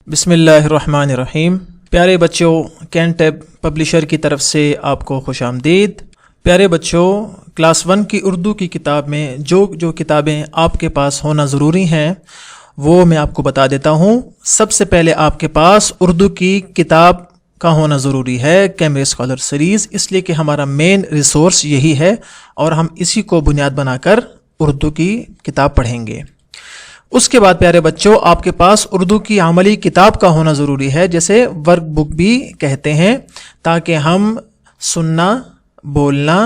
बिस्मिल्लाहिर्रहमानिर्रहीम। प्यारे बच्चों, कैन टैब पब्लिशर की तरफ से आपको खुश आमदीद। प्यारे बच्चों, क्लास 1 की उर्दू की किताब में जो किताबें आपके पास होना ज़रूरी हैं वो मैं आपको बता देता हूँ। सबसे पहले आपके पास उर्दू की किताब का होना ज़रूरी है, कैमरे स्कॉलर सीरीज़, इसलिए कि हमारा मेन रिसोर्स यही है और हम इसी को बुनियाद बनाकर उर्दू की किताब पढ़ेंगे। उसके बाद प्यारे बच्चों, आपके पास उर्दू की अमली किताब का होना ज़रूरी है, जैसे वर्क बुक भी कहते हैं, ताकि हम सुनना, बोलना,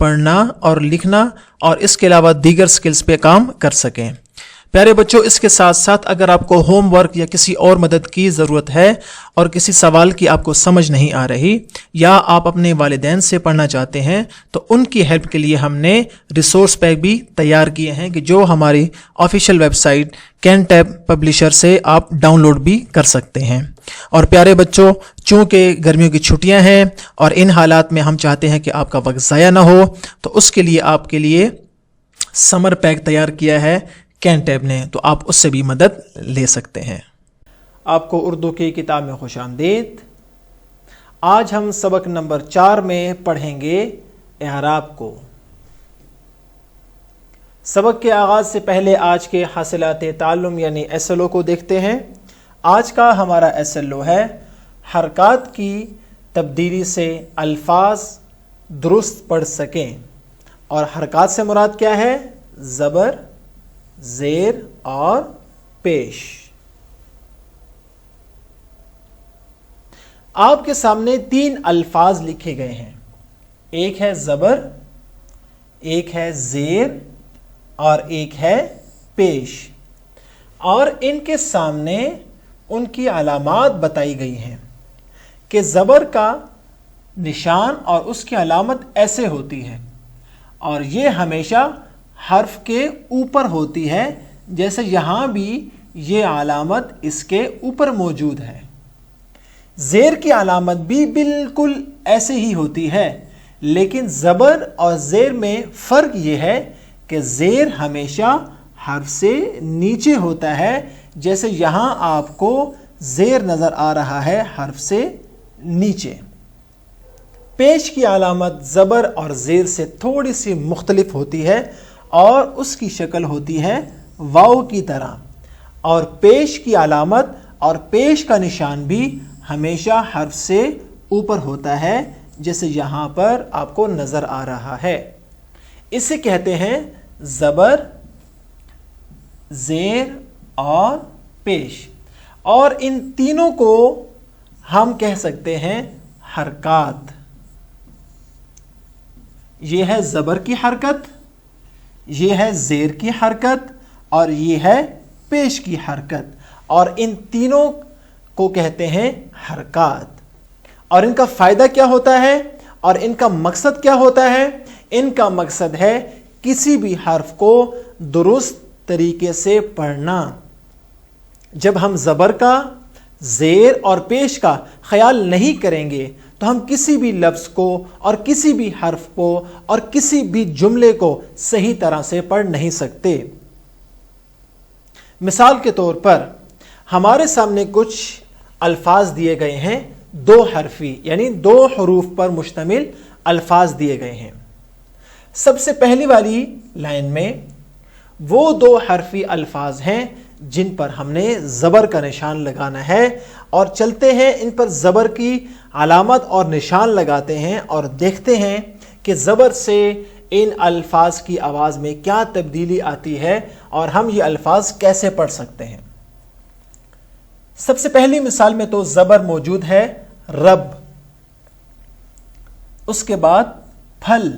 पढ़ना और लिखना और इसके अलावा दीगर स्किल्स पे काम कर सकें। प्यारे बच्चों, इसके साथ साथ अगर आपको होम वर्क या किसी और मदद की ज़रूरत है और किसी सवाल की आपको समझ नहीं आ रही या आप अपने वालिदैन से पढ़ना चाहते हैं तो उनकी हेल्प के लिए हमने रिसोर्स पैक भी तैयार किए हैं कि जो हमारी official website can tab publisher से आप डाउनलोड भी कर सकते हैं। और प्यारे बच्चों, चूँकि गर्मियों की छुट्टियां हैं और इन हालात में हम चाहते हैं कि आपका वक्त ज़ाया ना हो, तो उसके लिए आपके लिए समर पैक तैयार किया है कैन टैब ने, तो आप उससे भी मदद ले सकते हैं। आपको उर्दू की किताब में खुश आमदीद। आज हम सबक नंबर 4 में पढ़ेंगे एराब को। सबक के आगाज से पहले आज के हासिलात ताल्लुम यानी SLO को देखते हैं। आज का हमारा SLO है हरकत की तब्दीली से अल्फाज दुरुस्त पढ़ सकें। और हरकत से मुराद क्या है? ज़बर, ज़ेर और पेश। आपके सामने 3 अल्फाज लिखे गए हैं, एक है ज़बर, एक है ज़ेर और एक है पेश, और इनके सामने उनकी अलामात बताई गई हैं कि ज़बर का निशान और उसकी अलामत ऐसे होती है और ये हमेशा हर्फ के ऊपर होती है, जैसे यहाँ भी ये अलामत इसके ऊपर मौजूद है। ज़ेर की अलामत भी बिल्कुल ऐसे ही होती है, लेकिन ज़बर और ज़ेर में फ़र्क ये है कि ज़ेर हमेशा हर्फ से नीचे होता है, जैसे यहाँ आपको ज़ेर नज़र आ रहा है हर्फ से नीचे। पेश की अलामत ज़बर और ज़ेर से थोड़ी सी मुख्तलिफ होती है और उसकी शक्ल होती है वाव की तरह, और पेश की अलामत और पेश का निशान भी हमेशा हर्फ से ऊपर होता है, जैसे यहाँ पर आपको नज़र आ रहा है। इसे कहते हैं ज़बर, ज़ेर और पेश, और इन तीनों को हम कह सकते हैं हरकत। ये है ज़बर की हरकत, ये है ज़ेर की हरकत और ये है पेश की हरकत, और इन तीनों को कहते हैं हरकत। और इनका फ़ायदा क्या होता है और इनका मकसद क्या होता है? इनका मकसद है किसी भी हर्फ को दुरुस्त तरीके से पढ़ना। जब हम ज़बर का, ज़ेर और पेश का ख्याल नहीं करेंगे तो हम किसी भी लफ्ज़ को और किसी भी हर्फ को और किसी भी जुमले को सही तरह से पढ़ नहीं सकते। मिसाल के तौर पर हमारे सामने कुछ अल्फाज दिए गए हैं, 2 हरफी यानी 2 हरूफ पर मुश्तमिल अल्फाज दिए गए हैं। सबसे पहली वाली लाइन में वो 2 हरफी अल्फाज हैं जिन पर हमने ज़बर का निशान लगाना है, और चलते हैं इन पर ज़बर की अलामत और निशान लगाते हैं और देखते हैं कि ज़बर से इन अल्फाज की आवाज़ में क्या तब्दीली आती है और हम ये अल्फाज कैसे पढ़ सकते हैं। सबसे पहली मिसाल में तो ज़बर मौजूद है रब, उसके बाद फल,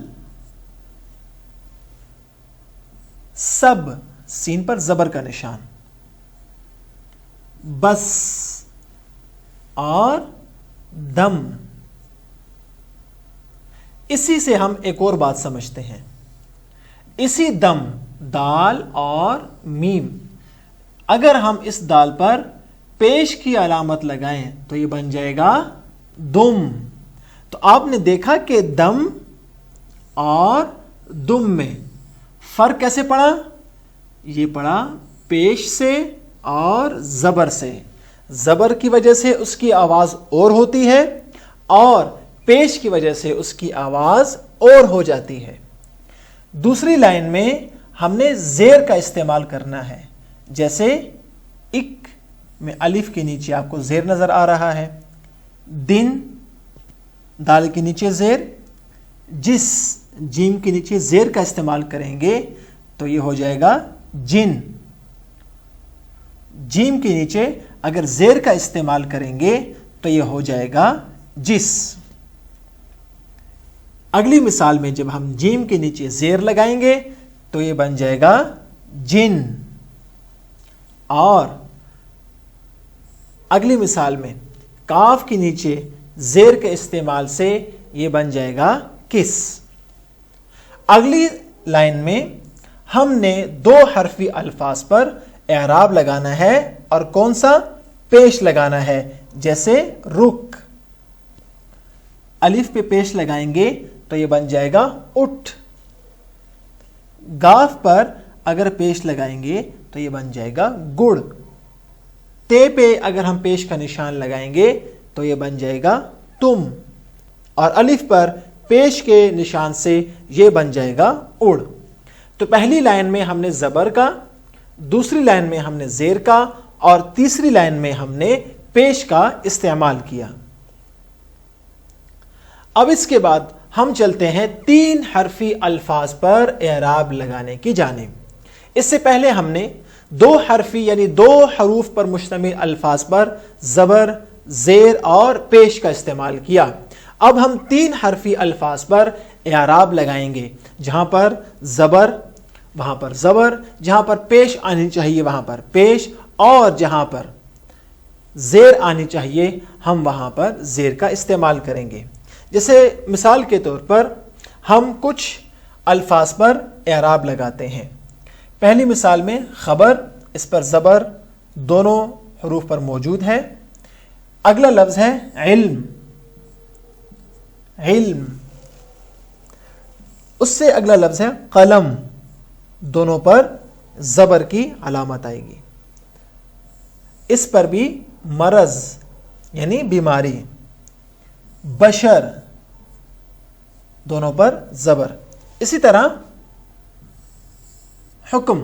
सब, सीन पर ज़बर का निशान, बस और दम। इसी से हम एक और बात समझते हैं, इसी दम, दाल और मीम, अगर हम इस दाल पर पेश की अलामत लगाएं तो ये बन जाएगा दुम। तो आपने देखा कि दम और दुम में फ़र्क कैसे पड़ा? ये पड़ा पेश से और ज़बर से। زبر کی وجہ سے اس کی آواز اور ہوتی ہے اور پیش کی وجہ سے اس کی آواز اور ہو جاتی ہے۔ دوسری لائن میں ہم نے زیر کا استعمال کرنا ہے، جیسے اک میں الف کے نیچے آپ کو زیر نظر آ رہا ہے، دن دال کے نیچے زیر، جس جیم کے نیچے زیر کا استعمال کریں گے تو یہ ہو جائے گا جن۔ جیم کے نیچے اگر زیر کا استعمال کریں گے تو یہ ہو جائے گا جس۔ اگلی مثال میں جب ہم جیم کے نیچے زیر لگائیں گے تو یہ بن جائے گا جن، اور اگلی مثال میں کاف کے نیچے زیر کے استعمال سے یہ بن جائے گا کس۔ اگلی لائن میں ہم نے 2 حرفی الفاظ پر اعراب لگانا ہے، اور کون سا؟ پیش لگانا ہے، جیسے رک۔ الف پہ پیش لگائیں گے تو یہ بن جائے گا اٹھ۔ گاف پر اگر پیش لگائیں گے تو یہ بن جائے گا گڑ۔ تے پہ اگر ہم پیش کا نشان لگائیں گے تو یہ بن جائے گا تم، اور الف پر پیش کے نشان سے یہ بن جائے گا اڑ۔ تو پہلی لائن میں ہم نے زبر کا، دوسری لائن میں ہم نے زیر کا، اور تیسری لائن میں ہم نے پیش کا استعمال کیا۔ اب اس کے بعد ہم چلتے ہیں 3 حرفی الفاظ پر اعراب لگانے کی جانب۔ اس سے پہلے ہم نے 2 حرفی یعنی 2 حروف پر مشتمل الفاظ پر زبر، زیر اور پیش کا استعمال کیا۔ اب ہم 3 حرفی الفاظ پر اعراب لگائیں گے، جہاں پر زبر وہاں پر زبر، جہاں پر پیش آنی چاہیے وہاں پر پیش، اور جہاں پر زیر آنی چاہیے ہم وہاں پر زیر کا استعمال کریں گے۔ جیسے مثال کے طور پر ہم کچھ الفاظ پر اعراب لگاتے ہیں۔ پہلی مثال میں خبر، اس پر زبر دونوں حروف پر موجود ہے۔ اگلا لفظ ہے علم، علم۔ اس سے اگلا لفظ ہے قلم، دونوں پر زبر کی علامت آئے گی۔ اس پر بھی مرض یعنی بیماری، بشر، دونوں پر زبر۔ اسی طرح حکم،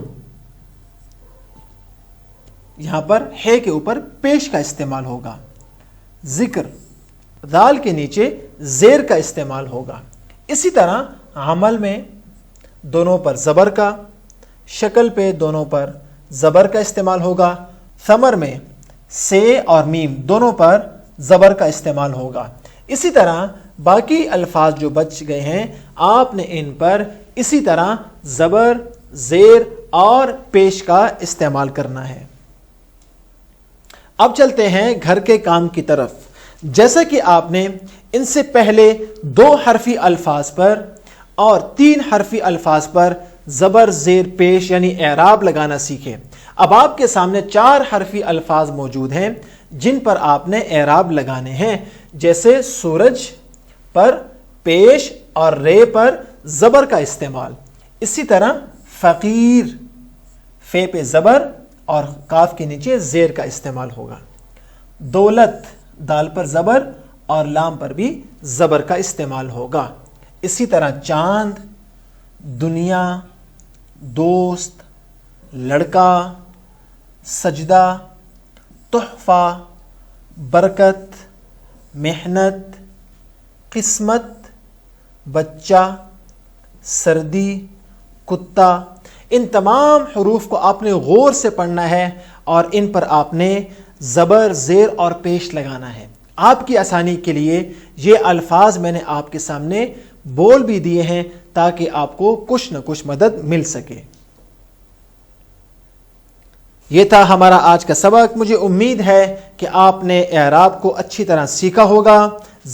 یہاں پر ہے کے اوپر پیش کا استعمال ہوگا۔ ذکر، دال کے نیچے زیر کا استعمال ہوگا۔ اسی طرح عمل میں دونوں پر زبر کا، شکل پہ دونوں پر زبر کا استعمال ہوگا۔ ثمر میں سے اور میم دونوں پر زبر کا استعمال ہوگا۔ اسی طرح باقی الفاظ جو بچ گئے ہیں آپ نے ان پر اسی طرح زبر، زیر اور پیش کا استعمال کرنا ہے۔ اب چلتے ہیں گھر کے کام کی طرف۔ جیسا کہ آپ نے ان سے پہلے 2 حرفی الفاظ پر اور 3 حرفی الفاظ پر زبر، زیر، پیش یعنی اعراب لگانا سیکھے، اب آپ کے سامنے 4 حرفی الفاظ موجود ہیں جن پر آپ نے اعراب لگانے ہیں، جیسے سورج پر پیش اور رے پر زبر کا استعمال۔ اسی طرح فقیر، فے پہ زبر اور کاف کے نیچے زیر کا استعمال ہوگا۔ دولت، دال پر زبر اور لام پر بھی زبر کا استعمال ہوگا۔ اسی طرح چاند، دنیا، دوست، لڑکا، سجدہ، تحفہ، برکت، محنت، قسمت، بچہ، سردی، کتا، ان تمام حروف کو آپ نے غور سے پڑھنا ہے اور ان پر آپ نے زبر، زیر اور پیش لگانا ہے۔ آپ کی آسانی کے لیے یہ الفاظ میں نے آپ کے سامنے بول بھی دیے ہیں تاکہ آپ کو کچھ نہ کچھ مدد مل سکے۔ یہ تھا ہمارا آج کا سبق۔ مجھے امید ہے کہ آپ نے اعراب کو اچھی طرح سیکھا ہوگا،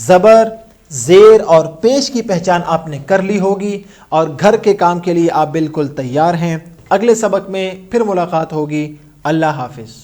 زبر، زیر اور پیش کی پہچان آپ نے کر لی ہوگی، اور گھر کے کام کے لیے آپ بالکل تیار ہیں۔ اگلے سبق میں پھر ملاقات ہوگی۔ اللہ حافظ۔